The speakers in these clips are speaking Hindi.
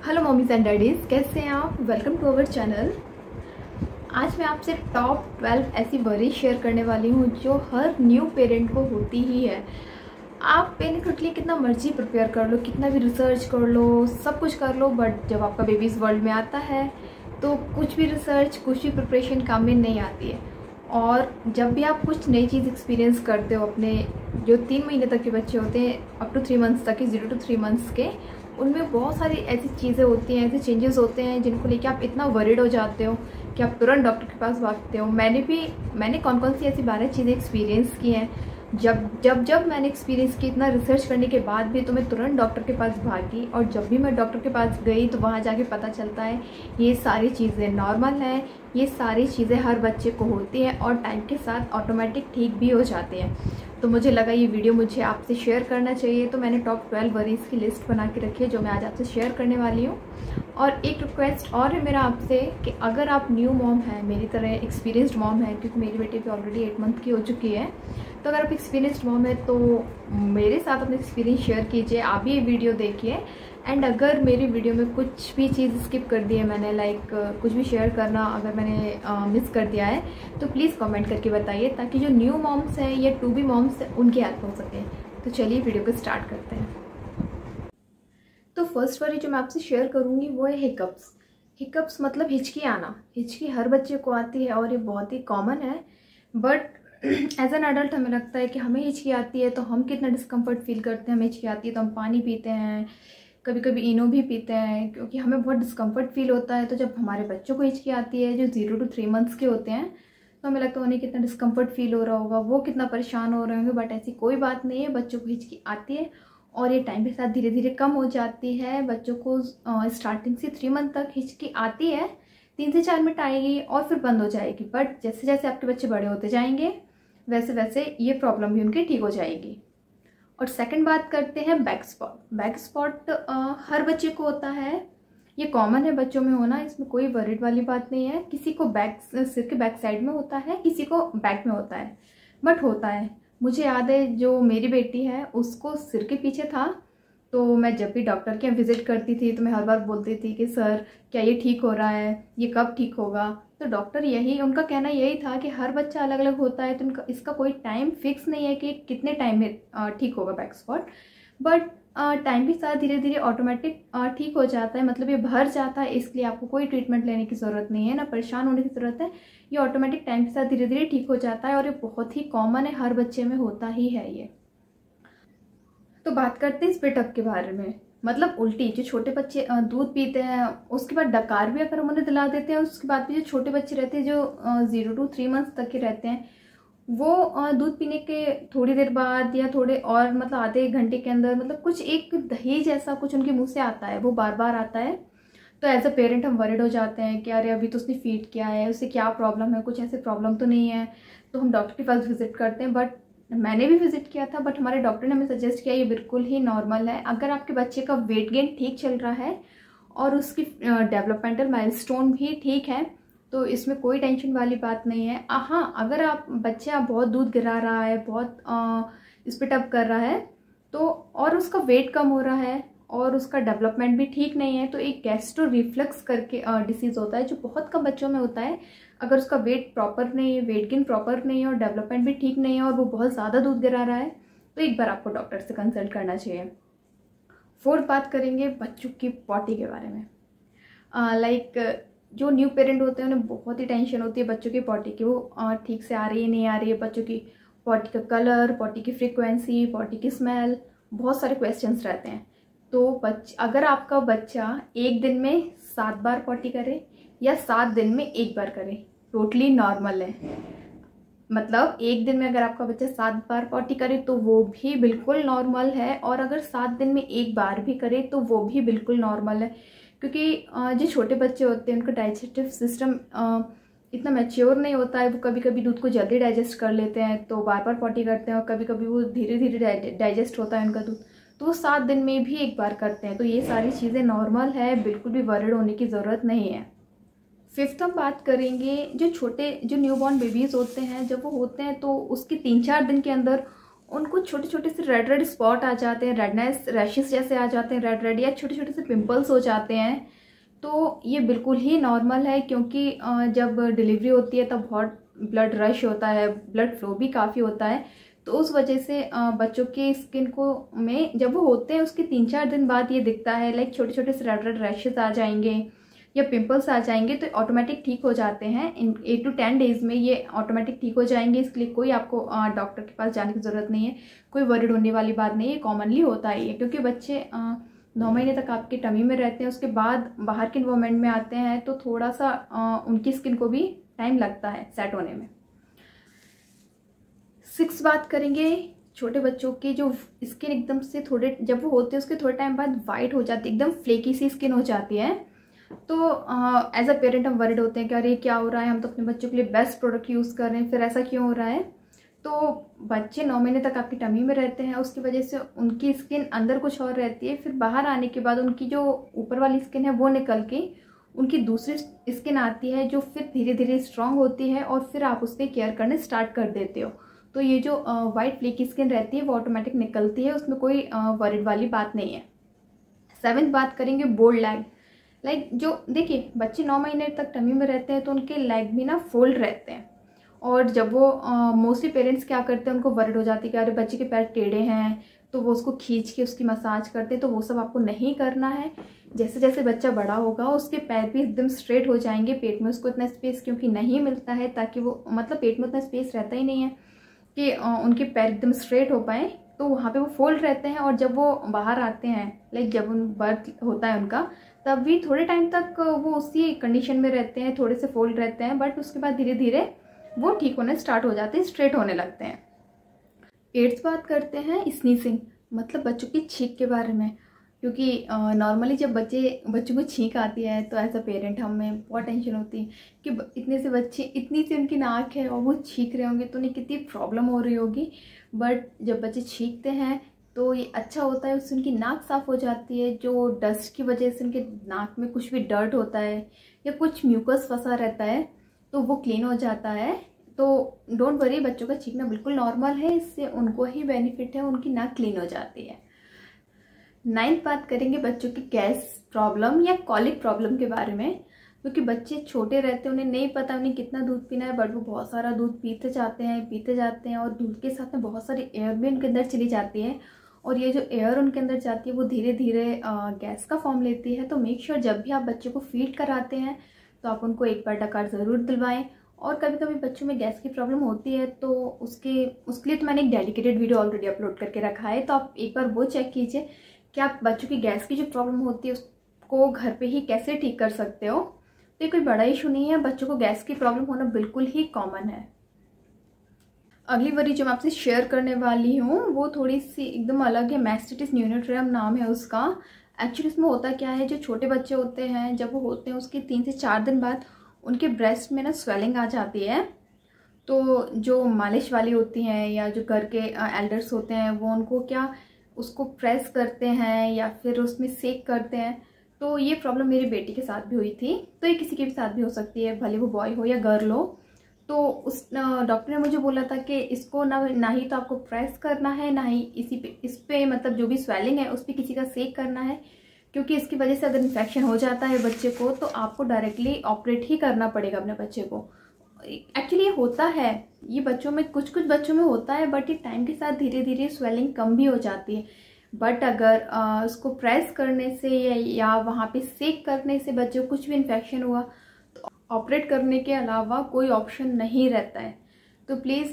हेलो मम्मीज एंड डैडीज़, कैसे हैं आप? Welcome to our channel. आज मैं आपसे टॉप 12 ऐसी वरीज शेयर करने वाली हूँ जो हर न्यू पेरेंट को होती ही है। आप पेरेंट के लिए कितना मर्जी प्रिपेयर कर लो, कितना भी रिसर्च कर लो, सब कुछ कर लो, बट जब आपका बेबी इस वर्ल्ड में आता है तो कुछ भी रिसर्च, कुछ भी प्रिपरेशन काम में नहीं आती है। और जब भी आप कुछ नई चीज़ एक्सपीरियंस करते हो, अपने जो 3 महीने तक के बच्चे होते हैं अप टू 3 मंथ्स तक के, 0 to 3 मंथ्स के, उनमें बहुत सारी ऐसी चीज़ें होती हैं, ऐसे चेंजेस होते हैं जिनको लेके आप इतना वरीड हो जाते हो कि आप तुरंत डॉक्टर के पास भागते हो। मैंने कौन कौन सी ऐसी 12 चीज़ें एक्सपीरियंस की हैं। जब मैंने एक्सपीरियंस की, इतना रिसर्च करने के बाद भी, तो मैं तुरंत डॉक्टर के पास भागी। और जब भी मैं डॉक्टर के पास गई तो वहाँ जाके पता चलता है ये सारी चीज़ें नॉर्मल हैं, ये सारी चीज़ें हर बच्चे को होती हैं और टाइम के साथ ऑटोमेटिक ठीक भी हो जाती हैं। तो मुझे लगा ये वीडियो मुझे आपसे शेयर करना चाहिए, तो मैंने टॉप 12 वरीज़ की लिस्ट बना के रखी है जो मैं आज आपसे शेयर करने वाली हूँ। और एक रिक्वेस्ट और है मेरा आपसे कि अगर आप न्यू मॉम हैं, मेरी तरह एक्सपीरियंस्ड मॉम है, क्योंकि मेरी बेटी भी ऑलरेडी 8 मंथ की हो चुकी है, तो अगर आप एक्सपीरियंस्ड मॉम है तो मेरे साथ अपना एक्सपीरियंस शेयर कीजिए, आप भी ये वीडियो देखिए। एंड अगर मेरी वीडियो में कुछ भी चीज़ स्किप कर दी है मैंने, कुछ भी शेयर करना अगर मैंने मिस कर दिया है, तो प्लीज़ कमेंट करके बताइए, ताकि जो न्यू मॉम्स हैं या टू बी मॉम्स हैं उनकी हेल्प हो सके। तो चलिए वीडियो को स्टार्ट करते हैं। तो फर्स्ट वाली जो मैं आपसे शेयर करूँगी वो है हिकअप्स। हिकअप्स मतलब हिचकी आना। हिचकी हर बच्चे को आती है और ये बहुत ही कॉमन है, बट एज एन अडल्ट हमें लगता है कि हमें हिचकी आती है तो हम कितना डिस्कम्फर्ट फील करते हैं। हमें हिचकी आती है तो हम पानी पीते हैं, कभी कभी इनो भी पीते हैं, क्योंकि हमें बहुत डिस्कम्फर्ट फील होता है। तो जब हमारे बच्चों को हिचकी आती है जो 0 to 3 मंथ्स के होते हैं, तो हमें लगता है उन्हें कितना डिस्कम्फर्ट फील हो रहा होगा, वो कितना परेशान हो रहे होंगे। बट ऐसी कोई बात नहीं है, बच्चों को हिचकी आती है और ये टाइम के साथ धीरे धीरे कम हो जाती है। बच्चों को स्टार्टिंग से 3 मंथ तक हिचकी आती है, 3 से 4 मिनट आएगी और फिर बंद हो जाएगी। बट जैसे जैसे आपके बच्चे बड़े होते जाएंगे वैसे वैसे ये प्रॉब्लम भी उनकी ठीक हो जाएगी। और सेकंड बात करते हैं बैक स्पॉट। बैक स्पॉट हर बच्चे को होता है, ये कॉमन है बच्चों में होना, इसमें कोई वरीड वाली बात नहीं है। किसी को सिर के बैक साइड में होता है, किसी को बैक में होता है, बट होता है। मुझे याद है जो मेरी बेटी है उसको सिर के पीछे था, तो मैं जब भी डॉक्टर के यहाँ विजिट करती थी तो मैं हर बार बोलती थी कि सर क्या ये ठीक हो रहा है, ये कब ठीक होगा। तो डॉक्टर उनका कहना यही था कि हर बच्चा अलग अलग होता है, तो इसका कोई टाइम फिक्स नहीं है कि कितने टाइम में ठीक होगा बैक स्पॉट। बट टाइम के साथ धीरे धीरे ऑटोमेटिक ठीक हो जाता है, मतलब ये भर जाता है, इसलिए आपको कोई ट्रीटमेंट लेने की ज़रूरत नहीं है, ना परेशान होने की ज़रूरत है। ये ऑटोमेटिक टाइम के साथ धीरे धीरे ठीक हो जाता है और ये बहुत ही कॉमन है, हर बच्चे में होता ही है ये। तो बात करते हैं स्पिट अप के बारे में, मतलब उल्टी। जो छोटे बच्चे दूध पीते हैं उसके बाद डकार भी अगर हम उन्हें दिला देते हैं, उसके बाद भी जो छोटे बच्चे रहते हैं जो 0 to 3 मंथ्स तक के रहते हैं, वो दूध पीने के थोड़ी देर बाद या थोड़े और मतलब आधे एक घंटे के अंदर, मतलब कुछ एक दही जैसा कुछ उनके मुंह से आता है, वो बार बार आता है। तो एज अ पेरेंट हम वरिड हो जाते हैं कि अरे अभी तो उसने फीड किया है, उसे क्या प्रॉब्लम है, कुछ ऐसे प्रॉब्लम तो नहीं है। तो हम डॉक्टर के पास विजिट करते हैं, बट मैंने भी विजिट किया था, बट हमारे डॉक्टर ने हमें सजेस्ट किया ये बिल्कुल ही नॉर्मल है। अगर आपके बच्चे का वेट गेन ठीक चल रहा है और उसकी डेवलपमेंटल माइलस्टोन भी ठीक है, तो इसमें कोई टेंशन वाली बात नहीं है। हाँ, अगर बच्चा बहुत दूध गिरा रहा है, बहुत स्पिट अप कर रहा है, तो और उसका वेट कम हो रहा है और उसका डेवलपमेंट भी ठीक नहीं है, तो एक गैस्ट्रो रिफ्लक्स करके डिसीज़ होता है जो बहुत कम बच्चों में होता है। अगर उसका वेट प्रॉपर नहीं है, वेट गेन प्रॉपर नहीं है और डेवलपमेंट भी ठीक नहीं है और वो बहुत ज़्यादा दूध गिरा रहा है, तो एक बार आपको डॉक्टर से कंसल्ट करना चाहिए। फोर्थ बात करेंगे बच्चों की पॉटी के बारे में। जो न्यू पेरेंट होते हैं उन्हें बहुत ही टेंशन होती है बच्चों की पॉटी की, वो ठीक से आ रही है नहीं आ रही है, बच्चों की पॉटी का कलर, पॉटी की फ्रीक्वेंसी, पॉटी की स्मेल, बहुत सारे क्वेश्चंस रहते हैं। तो अगर आपका बच्चा एक दिन में 7 बार पॉटी करे या 7 दिन में 1 बार करे, टोटली नॉर्मल है। मतलब एक दिन में अगर आपका बच्चा 7 बार पॉटी करे तो वो भी बिल्कुल नॉर्मल है, और अगर 7 दिन में 1 बार भी करे तो वो भी बिल्कुल नॉर्मल है। क्योंकि जो छोटे बच्चे होते हैं उनका डाइजेस्टिव सिस्टम इतना मैच्योर नहीं होता है, वो कभी कभी दूध को जल्दी डाइजेस्ट कर लेते हैं तो बार बार पॉटी करते हैं, और कभी कभी वो धीरे धीरे डाइजेस्ट होता है उनका दूध, तो वो 7 दिन में भी 1 बार करते हैं। तो ये सारी चीज़ें नॉर्मल है, बिल्कुल भी वरिड होने की ज़रूरत नहीं है। फिफ्थ हम बात करेंगे जो न्यूबॉर्न बेबीज़ होते हैं, जब वो होते हैं तो उसके 3-4 दिन के अंदर उनको छोटे छोटे से रेड रेड स्पॉट आ जाते हैं, रेडनेस रैशेस जैसे आ जाते हैं रेड रेड, या छोटे छोटे से पिंपल्स हो जाते हैं। तो ये बिल्कुल ही नॉर्मल है, क्योंकि जब डिलीवरी होती है तब बहुत ब्लड रश होता है, ब्लड फ्लो भी काफ़ी होता है। तो उस वजह से बच्चों के स्किन को में जब वो होते हैं उसके 3-4 दिन बाद ये दिखता है, लाइक छोटे छोटे से रेड रेड रैशेस आ जाएंगे या पिंपल्स आ जाएंगे, तो ऑटोमेटिक ठीक हो जाते हैं। इन 8 to 10 डेज में ये ऑटोमेटिक ठीक हो जाएंगे। इसके लिए कोई आपको डॉक्टर के पास जाने की ज़रूरत नहीं है, कोई वरीड होने वाली बात नहीं है। ये कॉमनली होता ही है, क्योंकि बच्चे 9 महीने तक आपके टमी में रहते हैं, उसके बाद बाहर के इन्वायरमेंट में आते हैं, तो थोड़ा सा उनकी स्किन को भी टाइम लगता है सेट होने में। 6 बात करेंगे छोटे बच्चों की जो स्किन एकदम से थोड़े जब वो होते हैं उसके थोड़े टाइम बाद वाइट हो जाती है, एकदम फ्लेकी सी स्किन हो जाती है। तो एज अ पेरेंट हम वरीड होते हैं कि अरे क्या हो रहा है, हम तो अपने बच्चों के लिए बेस्ट प्रोडक्ट यूज़ कर रहे हैं, फिर ऐसा क्यों हो रहा है। तो बच्चे 9 महीने तक आपकी टमी में रहते हैं, उसकी वजह से उनकी स्किन अंदर कुछ और रहती है, फिर बाहर आने के बाद उनकी जो ऊपर वाली स्किन है वो निकल के उनकी दूसरी स्किन आती है, जो फिर धीरे धीरे स्ट्रांग होती है, और फिर आप उस पर केयर करने स्टार्ट कर देते हो। तो ये जो वाइट फ्लेकी स्किन रहती है वो ऑटोमेटिक निकलती है, उसमें कोई वरीड वाली बात नहीं है। 7th बात करेंगे बोल्ड लेग। लाइक जो देखिए बच्चे 9 महीने तक टमी में रहते हैं तो उनके लेग भी ना फोल्ड रहते हैं, और जब वो मोस्टली पेरेंट्स क्या करते हैं, उनको वरीड हो जाती है कि अरे बच्चे के पैर टेढ़े हैं, तो वो उसको खींच के उसकी मसाज करते हैं। तो वो सब आपको नहीं करना है। जैसे जैसे बच्चा बड़ा होगा उसके पैर भी एकदम स्ट्रेट हो जाएंगे, पेट में उसको इतना स्पेस क्योंकि नहीं मिलता है, ताकि वो मतलब पेट में उतना स्पेस रहता ही नहीं है कि उनके पैर एकदम स्ट्रेट हो पाए, तो वहाँ पे वो फोल्ड रहते हैं। और जब वो बाहर आते हैं, लाइक जब उन बर्थ होता है उनका, तब भी थोड़े टाइम तक वो उसी कंडीशन में रहते हैं, थोड़े से फोल्ड रहते हैं, बट उसके बाद धीरे धीरे वो ठीक होने स्टार्ट हो जाते हैं, स्ट्रेट होने लगते हैं। 8th बात करते हैं स्नीजिंग, मतलब बच्चों की छींक के बारे में। क्योंकि नॉर्मली जब बच्चों को छींक आती है तो एज अ पेरेंट हमें बहुत टेंशन होती है कि इतने से बच्चे, इतनी सी उनकी नाक है और वो छींक रहे होंगे तो उन्हें कितनी प्रॉब्लम हो रही होगी। बट जब बच्चे छींकते हैं तो ये अच्छा होता है, उससे उनकी नाक साफ़ हो जाती है। जो डस्ट की वजह से उनके नाक में कुछ भी डर्ट होता है या कुछ म्यूकस फंसा रहता है तो वो क्लीन हो जाता है। तो डोंट वरी, बच्चों का छींकना बिल्कुल नॉर्मल है, इससे उनको ही बेनिफिट है, उनकी नाक क्लीन हो जाती है। 9th बात करेंगे बच्चों की गैस प्रॉब्लम या कॉलिक प्रॉब्लम के बारे में। क्योंकि बच्चे छोटे रहते हैं, उन्हें नहीं पता उन्हें कितना दूध पीना है, बट वो बहुत सारा दूध पीते जाते हैं, और दूध के साथ में बहुत सारी एयर भी उनके अंदर चली जाती है, और ये जो एयर उनके अंदर जाती है वो धीरे धीरे गैस का फॉर्म लेती है। तो मेक श्योर जब भी आप बच्चे को फीड कराते हैं तो आप उनको एक बार डकार ज़रूर दिलवाएं। और कभी कभी बच्चों में गैस की प्रॉब्लम होती है तो उसके लिए तो मैंने एक डेडिकेटेड वीडियो ऑलरेडी अपलोड करके रखा है, तो आप एक बार वो चेक कीजिए कि आप बच्चों की गैस की जो प्रॉब्लम होती है उसको घर पे ही कैसे ठीक कर सकते हो। तो ये कोई बड़ा इशू नहीं है, बच्चों को गैस की प्रॉब्लम होना बिल्कुल ही कॉमन है। अगली वरी जो मैं आपसे शेयर करने वाली हूँ वो थोड़ी सी एकदम अलग है, मैस्टाइटिस न्यूनोट्रियम नाम है उसका। एक्चुअली इसमें होता क्या है, जो छोटे बच्चे होते हैं जब वो होते हैं उसके 3 से 4 दिन बाद उनके ब्रेस्ट में ना स्वेलिंग आ जाती है। तो जो मालिश वाली होती हैं या जो घर के एल्डर्स होते हैं वो उनको क्या उसको प्रेस करते हैं या फिर उसमें सेक करते हैं। तो ये प्रॉब्लम मेरी बेटी के साथ भी हुई थी, तो ये किसी के भी साथ भी हो सकती है, भले वो बॉय हो या गर्ल हो। तो उस डॉक्टर ने मुझे बोला था कि इसको ना ही तो आपको प्रेस करना है, ना ही इस पे मतलब जो भी स्वेलिंग है उस पर किसी का सेक करना है, क्योंकि इसकी वजह से अगर इन्फेक्शन हो जाता है बच्चे को तो आपको डायरेक्टली ऑपरेट ही करना पड़ेगा अपने बच्चे को। एक्चुअली ये होता है, ये बच्चों में कुछ बच्चों में होता है, बट ये टाइम के साथ धीरे धीरे स्वेलिंग कम भी हो जाती है। बट अगर उसको प्रेस करने से या वहाँ पे सेक करने से बच्चे को कुछ भी इन्फेक्शन हुआ तो ऑपरेट करने के अलावा कोई ऑप्शन नहीं रहता है। तो प्लीज़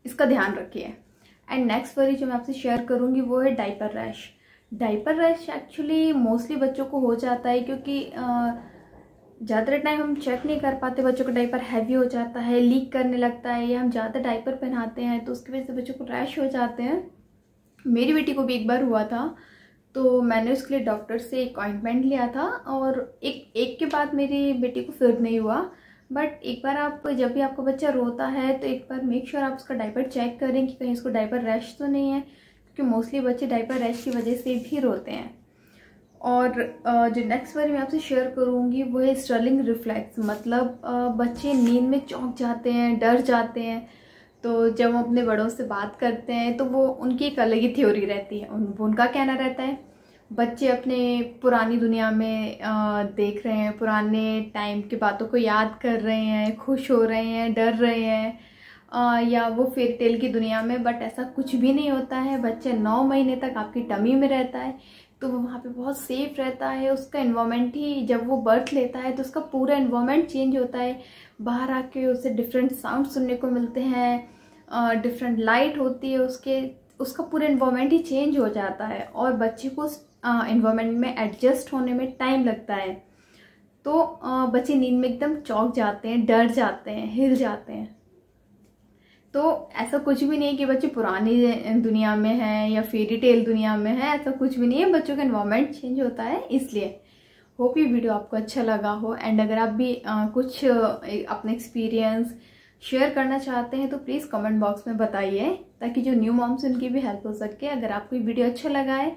इसका ध्यान रखिए। एंड नेक्स्ट वरी जो मैं आपसे शेयर करूँगी वो है diaper rash. Diaper rash actually mostly बच्चों को हो जाता है क्योंकि ज़्यादा टाइम हम चेक नहीं कर पाते, बच्चों का डायपर हैवी हो जाता है, लीक करने लगता है, या हम ज़्यादा डायपर पहनाते हैं तो उसकी वजह से बच्चों को रैश हो जाते हैं। मेरी बेटी को भी एक बार हुआ था, तो मैंने उसके लिए डॉक्टर से एक ऑइंटमेंट लिया था और एक के बाद मेरी बेटी को फिर नहीं हुआ। बट एक बार आप जब भी आपका बच्चा रोता है तो एक बार मेक श्योर आप उसका डायपर चेक करें कि कहीं उसको डायपर रैश तो नहीं है, क्योंकि मोस्टली बच्चे डायपर रैश की वजह से भी रोते हैं। और जो नेक्स्ट बार मैं आपसे शेयर करूँगी वो है स्टर्लिंग रिफ्लेक्स, मतलब बच्चे नींद में चौंक जाते हैं, डर जाते हैं। तो जब हम अपने बड़ों से बात करते हैं तो वो उनकी एक अलग ही थ्योरी रहती है। उनका कहना रहता है बच्चे अपने पुरानी दुनिया में देख रहे हैं, पुराने टाइम की बातों को याद कर रहे हैं, खुश हो रहे हैं, डर रहे हैं, या वो फेरी टेल की दुनिया में। बट ऐसा कुछ भी नहीं होता है। बच्चे 9 महीने तक आपकी टमी में रहता है, तो वो वहाँ पे बहुत सेफ रहता है। उसका इन्वायरमेंट ही, जब वो बर्थ लेता है तो उसका पूरा इन्वायरमेंट चेंज होता है। बाहर आके उसे डिफरेंट साउंड सुनने को मिलते हैं, डिफरेंट लाइट होती है, उसका पूरा इन्वायरमेंट ही चेंज हो जाता है और बच्चे को इन्वायरमेंट में एडजस्ट होने में टाइम लगता है। तो बच्चे नींद में एकदम चौंक जाते हैं, डर जाते हैं, हिल जाते हैं। तो ऐसा कुछ भी नहीं है कि बच्चे पुरानी दुनिया में हैं या फेरी टेल दुनिया में है, ऐसा कुछ भी नहीं है। बच्चों का एनवायरनमेंट चेंज होता है इसलिए। होप ये वीडियो आपको अच्छा लगा हो। एंड अगर आप भी कुछ अपने एक्सपीरियंस शेयर करना चाहते हैं तो प्लीज़ कमेंट बॉक्स में बताइए, ताकि जो न्यू मॉम्स उनकी भी हेल्प हो सके। अगर आपको ये वीडियो अच्छा लगा है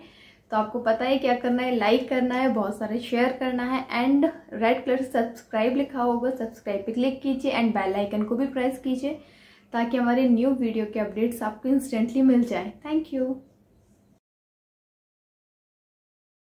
तो आपको पता है क्या करना है, लाइक करना है, बहुत सारे शेयर करना है, एंड रेड कलर से सब्सक्राइब लिखा होगा, सब्सक्राइब पे क्लिक कीजिए एंड बेल आइकन को भी प्रेस कीजिए, ताकि हमारे न्यू वीडियो के अपडेट्स आपको इंस्टेंटली मिल जाए। Thank you.